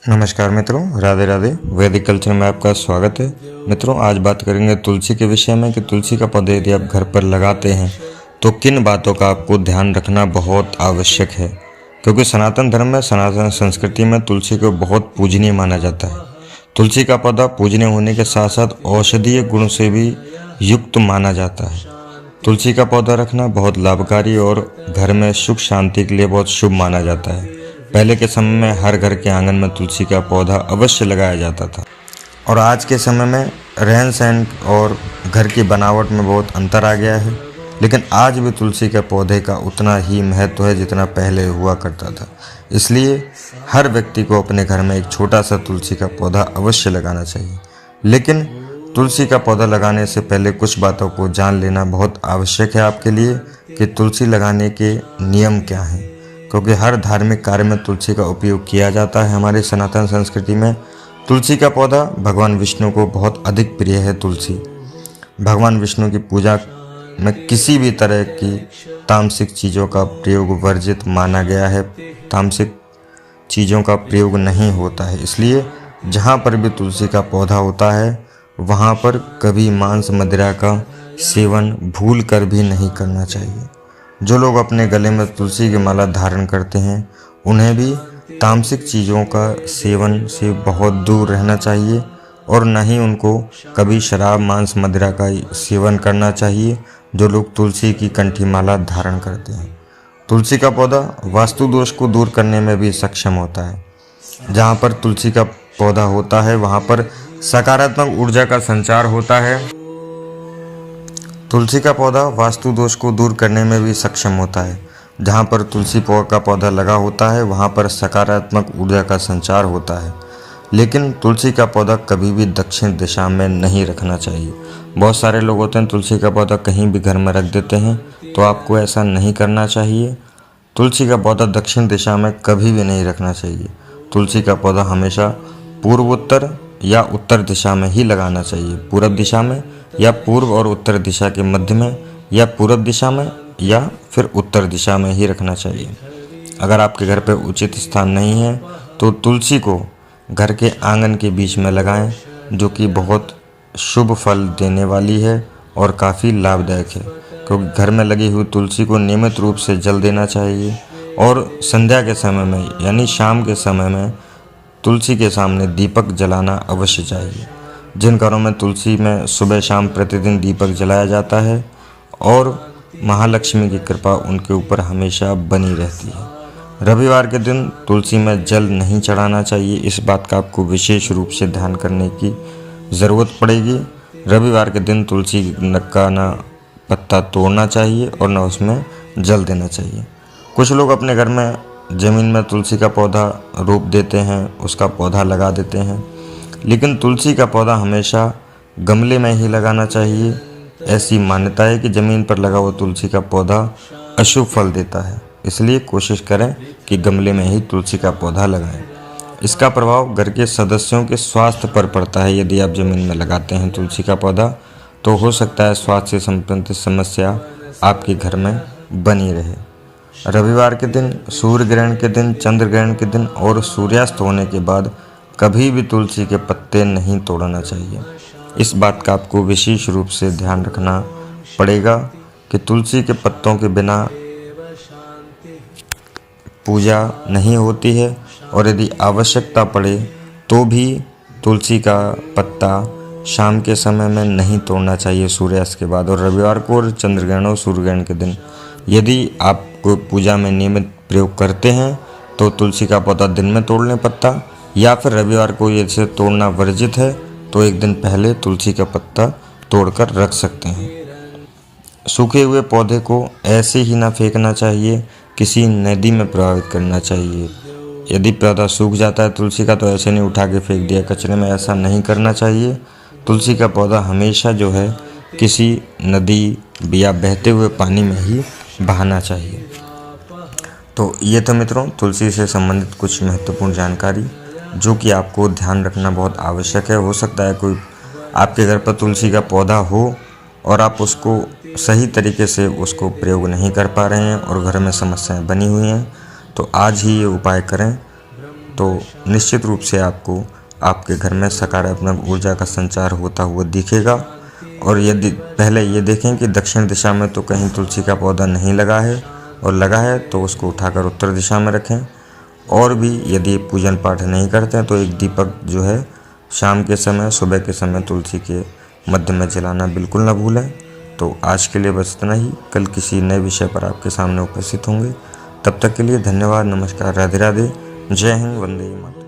नमस्कार मित्रों, राधे राधे। वैदिक कल्चर में आपका स्वागत है। मित्रों, आज बात करेंगे तुलसी के विषय में कि तुलसी का पौधा यदि आप घर पर लगाते हैं तो किन बातों का आपको ध्यान रखना बहुत आवश्यक है, क्योंकि सनातन धर्म में, सनातन संस्कृति में तुलसी को बहुत पूजनीय माना जाता है। तुलसी का पौधा पूजनीय होने के साथ साथ औषधीय गुण से भी युक्त माना जाता है। तुलसी का पौधा रखना बहुत लाभकारी और घर में सुख शांति के लिए बहुत शुभ माना जाता है। पहले के समय में हर घर के आंगन में तुलसी का पौधा अवश्य लगाया जाता था, और आज के समय में रहन सहन और घर की बनावट में बहुत अंतर आ गया है, लेकिन आज भी तुलसी के पौधे का उतना ही महत्व है जितना पहले हुआ करता था। इसलिए हर व्यक्ति को अपने घर में एक छोटा सा तुलसी का पौधा अवश्य लगाना चाहिए। लेकिन तुलसी का पौधा लगाने से पहले कुछ बातों को जान लेना बहुत आवश्यक है आपके लिए कि तुलसी लगाने के नियम क्या हैं, क्योंकि हर धार्मिक कार्य में तुलसी का उपयोग किया जाता है। हमारी सनातन संस्कृति में तुलसी का पौधा भगवान विष्णु को बहुत अधिक प्रिय है। तुलसी भगवान विष्णु की पूजा में किसी भी तरह की तामसिक चीज़ों का प्रयोग वर्जित माना गया है। तामसिक चीज़ों का प्रयोग नहीं होता है। इसलिए जहाँ पर भी तुलसी का पौधा होता है वहाँ पर कभी मांस मदिरा का सेवन भूल कर भी नहीं करना चाहिए। जो लोग अपने गले में तुलसी की माला धारण करते हैं उन्हें भी तामसिक चीज़ों का सेवन से बहुत दूर रहना चाहिए, और न ही उनको कभी शराब मांस मदिरा का सेवन करना चाहिए जो लोग तुलसी की कंठी माला धारण करते हैं। तुलसी का पौधा वास्तु दोष को दूर करने में भी सक्षम होता है। जहाँ पर तुलसी का पौधा होता है वहाँ पर सकारात्मक ऊर्जा का संचार होता है। तुलसी का पौधा वास्तु दोष को दूर करने में भी सक्षम होता है। जहाँ पर तुलसी का पौधा लगा होता है वहाँ पर सकारात्मक ऊर्जा का संचार होता है। लेकिन तुलसी का पौधा कभी भी दक्षिण दिशा में नहीं रखना चाहिए। बहुत सारे लोग होते हैं तुलसी का पौधा कहीं भी घर में रख देते हैं, तो आपको ऐसा नहीं करना चाहिए। तुलसी का पौधा दक्षिण दिशा में कभी भी नहीं रखना चाहिए। तुलसी का पौधा हमेशा पूर्वोत्तर या उत्तर दिशा में ही लगाना चाहिए। पूरब दिशा में या पूर्व और उत्तर दिशा के मध्य में, या पूरब दिशा में या फिर उत्तर दिशा में ही रखना चाहिए। अगर आपके घर पर उचित स्थान नहीं है तो तुलसी को घर के आंगन के बीच में लगाएं, जो कि बहुत शुभ फल देने वाली है और काफ़ी लाभदायक है। क्योंकि घर में लगी हुई तुलसी को नियमित रूप से जल देना चाहिए, और संध्या के समय में यानी शाम के समय में तुलसी के सामने दीपक जलाना अवश्य चाहिए। जिन घरों में तुलसी में सुबह शाम प्रतिदिन दीपक जलाया जाता है और महालक्ष्मी की कृपा उनके ऊपर हमेशा बनी रहती है। रविवार के दिन तुलसी में जल नहीं चढ़ाना चाहिए। इस बात का आपको विशेष रूप से ध्यान करने की ज़रूरत पड़ेगी। रविवार के दिन तुलसी का ना पत्ता तोड़ना चाहिए और ना उसमें जल देना चाहिए। कुछ लोग अपने घर में ज़मीन में तुलसी का पौधा रोप देते हैं, उसका पौधा लगा देते हैं, लेकिन तुलसी का पौधा हमेशा गमले में ही लगाना चाहिए। ऐसी मान्यता है कि ज़मीन पर लगा हुआ तुलसी का पौधा अशुभ फल देता है। इसलिए कोशिश करें कि गमले में ही तुलसी का पौधा लगाएं। इसका प्रभाव घर के सदस्यों के स्वास्थ्य पर पड़ता है। यदि आप ज़मीन में लगाते हैं तुलसी का पौधा तो हो सकता है स्वास्थ्य से संबंधित समस्या आपके घर में बनी रहे। रविवार के दिन, सूर्य ग्रहण के दिन, चंद्र ग्रहण के दिन और सूर्यास्त होने के बाद कभी भी तुलसी के पत्ते नहीं तोड़ना चाहिए। इस बात का आपको विशेष रूप से ध्यान रखना पड़ेगा कि तुलसी के पत्तों के बिना पूजा नहीं होती है, और यदि आवश्यकता पड़े तो भी तुलसी का पत्ता शाम के समय में नहीं तोड़ना चाहिए, सूर्यास्त के बाद। और रविवार को और चंद्र ग्रहण और सूर्य ग्रहण के दिन यदि आप कोई पूजा में नियमित प्रयोग करते हैं तो तुलसी का पौधा दिन में तोड़ लें पत्ता, या फिर रविवार को इसे तोड़ना वर्जित है तो एक दिन पहले तुलसी का पत्ता तोड़कर रख सकते हैं। सूखे हुए पौधे को ऐसे ही ना फेंकना चाहिए, किसी नदी में प्रवाहित करना चाहिए। यदि पौधा सूख जाता है तुलसी का तो ऐसे नहीं उठा के फेंक दिया कचरे में, ऐसा नहीं करना चाहिए। तुलसी का पौधा हमेशा जो है किसी नदी या बहते हुए पानी में ही बहाना चाहिए। तो ये तो मित्रों तुलसी से संबंधित कुछ महत्वपूर्ण जानकारी जो कि आपको ध्यान रखना बहुत आवश्यक है। हो सकता है कोई आपके घर पर तुलसी का पौधा हो और आप उसको सही तरीके से उसको प्रयोग नहीं कर पा रहे हैं और घर में समस्याएं बनी हुई हैं, तो आज ही ये उपाय करें तो निश्चित रूप से आपको आपके घर में सकारात्मक ऊर्जा का संचार होता हुआ दिखेगा। और यदि पहले ये देखें कि दक्षिण दिशा में तो कहीं तुलसी का पौधा नहीं लगा है, और लगा है तो उसको उठाकर उत्तर दिशा में रखें। और भी यदि पूजन पाठ नहीं करते हैं तो एक दीपक जो है शाम के समय, सुबह के समय तुलसी के मध्य में जलाना बिल्कुल ना भूलें। तो आज के लिए बस इतना ही। कल किसी नए विषय पर आपके सामने उपस्थित होंगे। तब तक के लिए धन्यवाद, नमस्कार, राधे राधे, जय हिंद, वंदे मातरम।